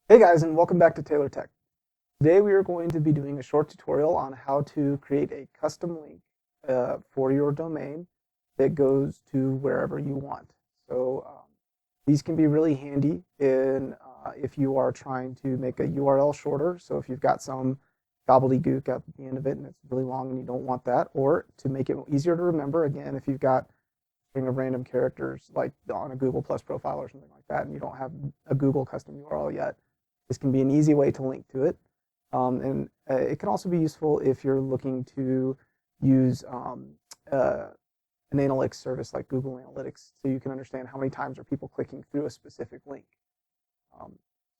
Hey guys, and welcome back to Taylor Tech. Today we are going to be doing a short tutorial on how to create a custom link for your domain that goes to wherever you want. These can be really handy if you are trying to make a URL shorter. So if you've got some gobbledygook at the end of it and it's really long and you don't want that, or to make it easier to remember, again, if you've got a string of random characters like on a Google Plus profile or something like that, and you don't have a Google custom URL yet, this can be an easy way to link to it. And it can also be useful if you're looking to use uh, an analytics service like Google Analytics so you can understand how many times are people clicking through a specific link. Um,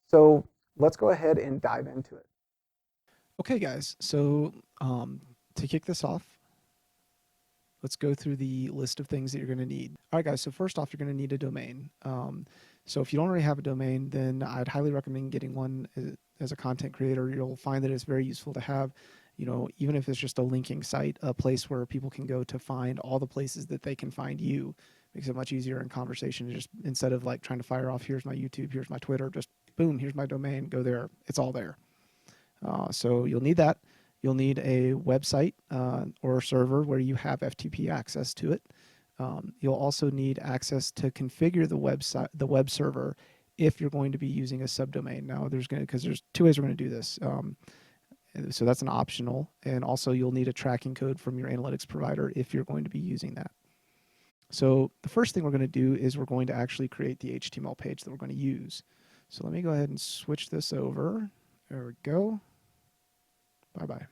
so let's go ahead and dive into it. Okay, guys, to kick this off, let's go through the list of things that you're going to need. All right, guys, so first off, you're going to need a domain. So if you don't already have a domain, then I'd highly recommend getting one as a content creator. You'll find that it's very useful to have, even if it's just a linking site, a place where people can go to find all the places that they can find you. Makes it much easier in conversation. Just instead of like trying to fire off, here's my YouTube, here's my Twitter, just boom, here's my domain, go there. It's all there. So you'll need that. You'll need a website or a server where you have FTP access to it. You'll also need access to configure the web server, if you're going to be using a subdomain. Now, because there's two ways we're going to do this. So that's an optional, and also you'll need a tracking code from your analytics provider if you're going to be using that. So the first thing we're going to do is we're going to actually create the HTML page that we're going to use. So let me go ahead and switch this over. There we go. Bye-bye.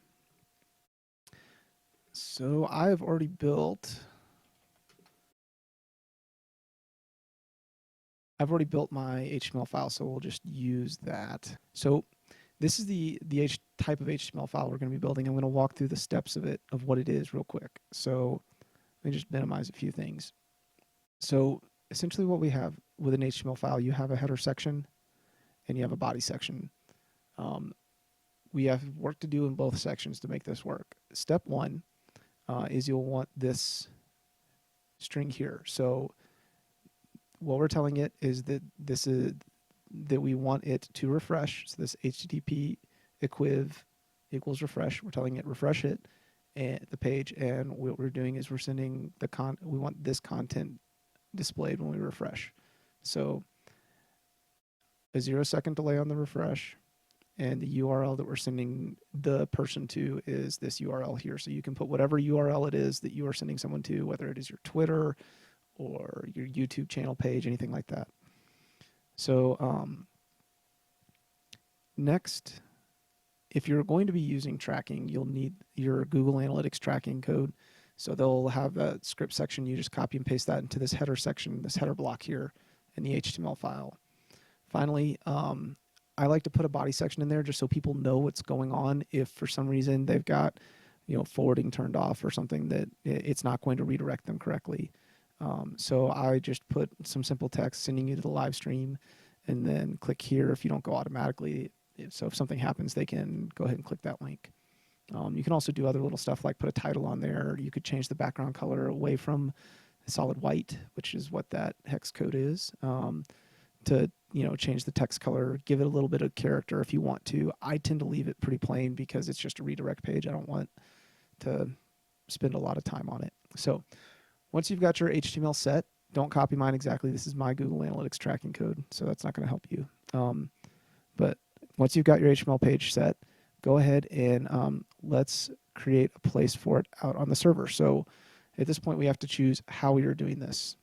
So I've already built my HTML file, so we'll just use that. So this is the type of HTML file we're going to be building. I'm going to walk through the steps of what it is real quick. So let me just minimize a few things. So essentially what we have with an HTML file, you have a header section and you have a body section. We have work to do in both sections to make this work. Step one is you'll want this string here. So what we're telling it is that we want it to refresh. So this HTTP equiv equals refresh. We're telling it refresh it and the page, and what we're doing is we're sending we want this content displayed when we refresh. So a 0-second delay on the refresh, and the URL that we're sending the person to is this URL here. So you can put whatever URL it is that you are sending someone to, whether it is your Twitter or your YouTube channel page, anything like that. So next, if you're going to be using tracking, you'll need your Google Analytics tracking code. So they'll have a script section. You just copy and paste that into this header section, this header block here in the HTML file. Finally, I like to put a body section in there just so people know what's going on. If for some reason they've got, forwarding turned off or something, that it's not going to redirect them correctly. So I just put some simple text sending you to the live stream, and then click here if you don't go automatically. So if something happens, they can go ahead and click that link. You can also do other little stuff like put a title on there. You could change the background color away from solid white, which is what that hex code is, to change the text color, give it a little bit of character if you want to. I tend to leave it pretty plain because it's just a redirect page. I don't want to spend a lot of time on it. So once you've got your HTML set, don't copy mine exactly. This is my Google Analytics tracking code, so that's not going to help you. But once you've got your HTML page set, go ahead and let's create a place for it out on the server. So at this point, we have to choose how we are doing this.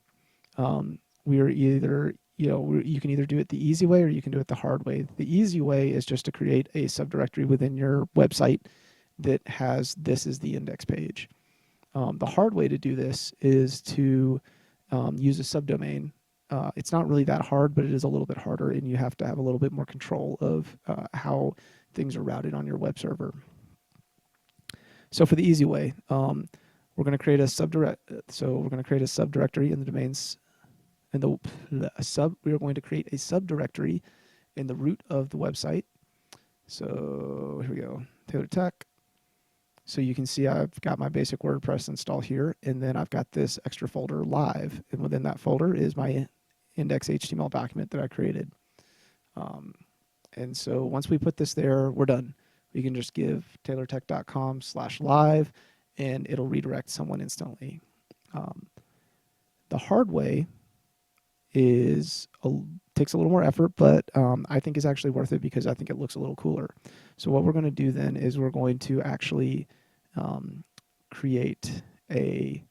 We are either, you can either do it the easy way or you can do it the hard way. The easy way is just to create a subdirectory within your website that has this as the index page. The hard way to do this is to use a subdomain. It's not really that hard, but it is a little bit harder, and you have to have a little bit more control of how things are routed on your web server. So for the easy way, we're going to create a subdirectory in the domains, and we are going to create a subdirectory in the root of the website. So here we go, Taylor Tech. So you can see I've got my basic WordPress installed here, and then I've got this extra folder live, and within that folder is my index HTML document that I created. And so once we put this there, we're done. We can just give taylortech.com/live and it'll redirect someone instantly. The hard way takes a little more effort, but I think is actually worth it because I think it looks a little cooler. So what we're going to do then is we're going to actually create a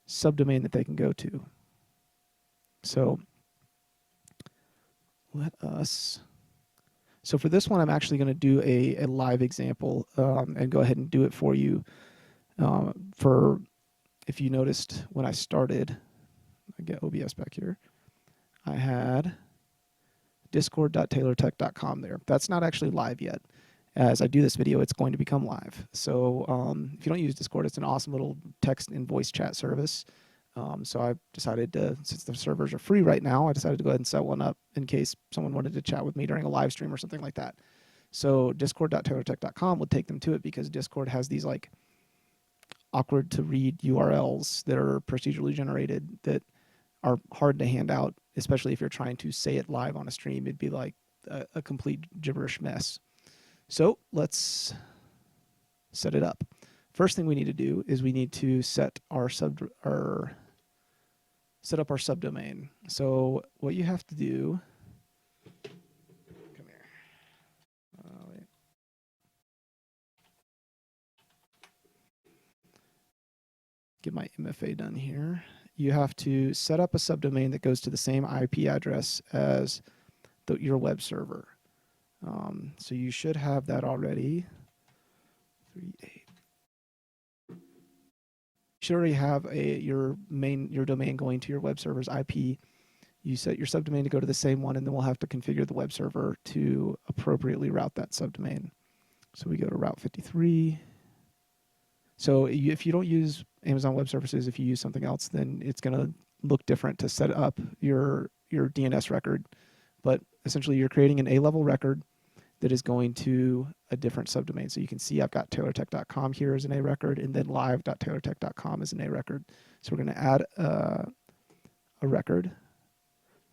subdomain that they can go to. So so for this one, I'm actually going to do a live example and go ahead and do it for you. If you noticed when I started, I get OBS back here, I had discord.taylortech.com there. That's not actually live yet. As I do this video, it's going to become live. So if you don't use Discord, it's an awesome little text and voice chat service. So I decided to, since the servers are free right now, I decided to go ahead and set one up in case someone wanted to chat with me during a live stream or something like that. So discord.taylortech.com would take them to it because Discord has these like awkward to read URLs that are procedurally generated that are hard to hand out, especially if you're trying to say it live on a stream. It'd be like a complete gibberish mess. So let's set it up. First thing we need to do is we need to set up our subdomain. So what you have to do, come here. Wait. Get my MFA done here. You have to set up a subdomain that goes to the same IP address as your web server. So you should have that already. 38. You should already have your domain going to your web server's IP. You set your subdomain to go to the same one, and then we'll have to configure the web server to appropriately route that subdomain. So we go to Route 53. So if you don't use Amazon Web Services, if you use something else, then it's going to look different to set up your DNS record. But essentially, you're creating an A-level record that is going to a different subdomain. So you can see I've got taylortech.com here as an A record, and then live.taylortech.com as an A record. So we're going to add a record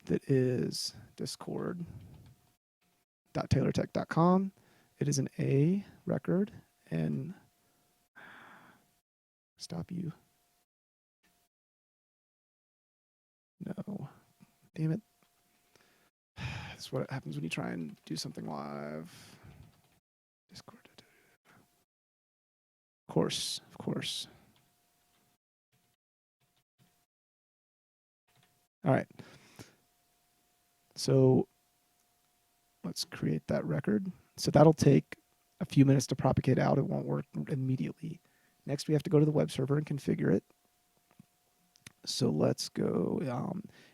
that is discord.taylortech.com. It is an A record, and stop you. No. Damn it. That's what happens when you try and do something live. Discord. Of course. All right. So let's create that record. So that'll take a few minutes to propagate out. It won't work immediately. Next, we have to go to the web server and configure it. So let's go.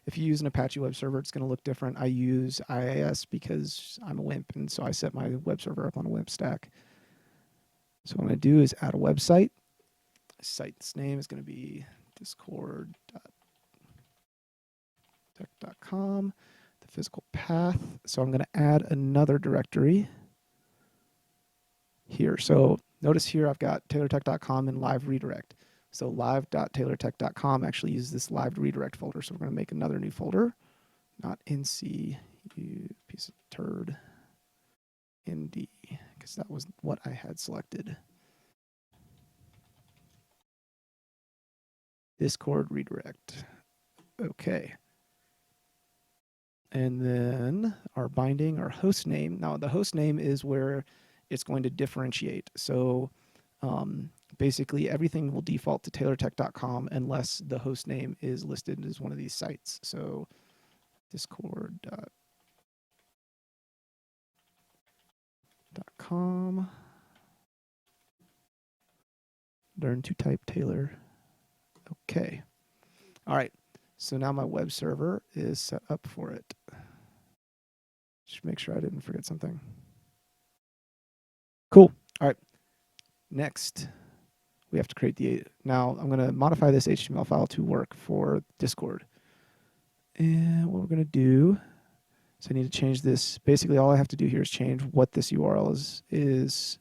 If you use an Apache web server, it's going to look different. I use IIS because I'm a WIMP, and so I set my web server up on a WIMP stack. So what I'm going to do is add a website. Site's name is going to be discord.tech.com. The physical path. So I'm going to add another directory here. So notice here I've got taylortech.com and live redirect. So live.taylortech.com actually uses this live redirect folder. So we're going to make another new folder, not NC, you piece of turd, ND, because that was what I had selected. Discord redirect. Okay. And then our binding, our host name. Now the host name is where it's going to differentiate. So basically everything will default to taylortech.com unless the host name is listed as one of these sites. So discord.com. Learn to type Taylor. Okay. All right. So now my web server is set up for it. Just make sure I didn't forget something. Cool. All right. Next, we have to create now I'm going to modify this HTML file to work for Discord. And what we're going to do is I need to change this. Basically, all I have to do here is change what this URL is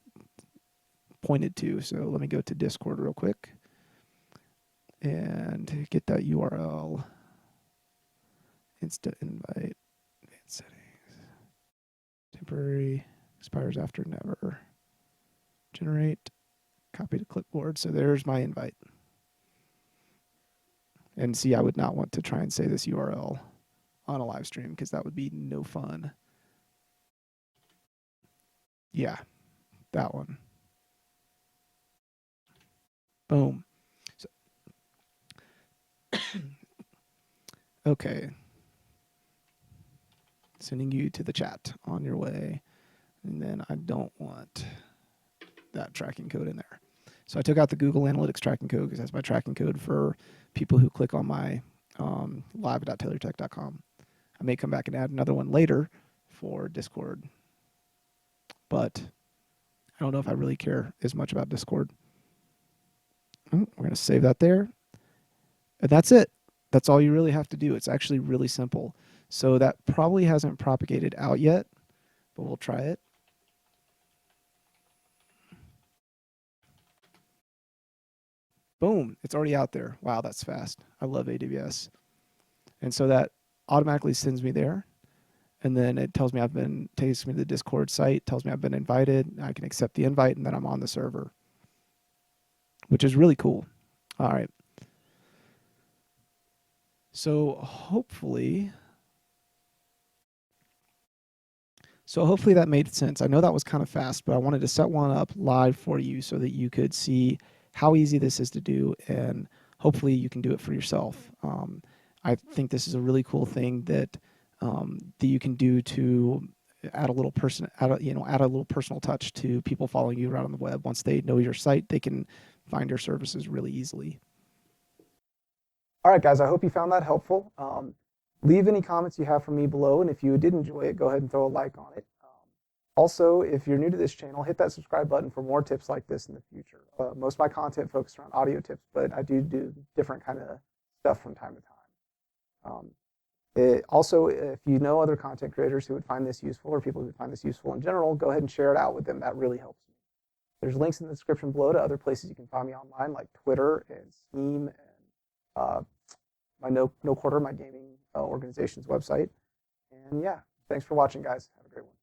pointed to. So let me go to Discord real quick and get that URL. Insta invite, advanced settings. temporary expires after never. Generate, copy to clipboard. So there's my invite. And see, I would not want to try and say this URL on a live stream because that would be no fun. Yeah, that one. Boom. So, okay. Sending you to the chat on your way. And then I don't want that tracking code in there. So I took out the Google Analytics tracking code because that's my tracking code for people who click on my live.taylortech.com. I may come back and add another one later for Discord, but I don't know if I really care as much about Discord. We're going to save that there. And that's it. That's all you really have to do. It's actually really simple. So that probably hasn't propagated out yet, but we'll try it. Boom, it's already out there. Wow, that's fast. I love AWS. And so that automatically sends me there. And then it tells me takes me to the Discord site, tells me I've been invited. I can accept the invite, and then I'm on the server, which is really cool. All right. So hopefully that made sense. I know that was kind of fast, but I wanted to set one up live for you so that you could see how easy this is to do, and hopefully you can do it for yourself. I think this is a really cool thing that you can do to add a little personal touch to people following you around on the web. Once they know your site, they can find your services really easily. All right, guys, I hope you found that helpful. Leave any comments you have for me below, and if you did enjoy it, go ahead and throw a like on it. Also, if you're new to this channel, hit that subscribe button for more tips like this in the future. Most of my content focuses around audio tips, but I do different kind of stuff from time to time. Also, if you know other content creators who would find this useful, or people who would find this useful in general, go ahead and share it out with them. That really helps me. There's links in the description below to other places you can find me online, like Twitter and Steam and my No Quarter, my gaming organization's website. And yeah, thanks for watching, guys. Have a great one.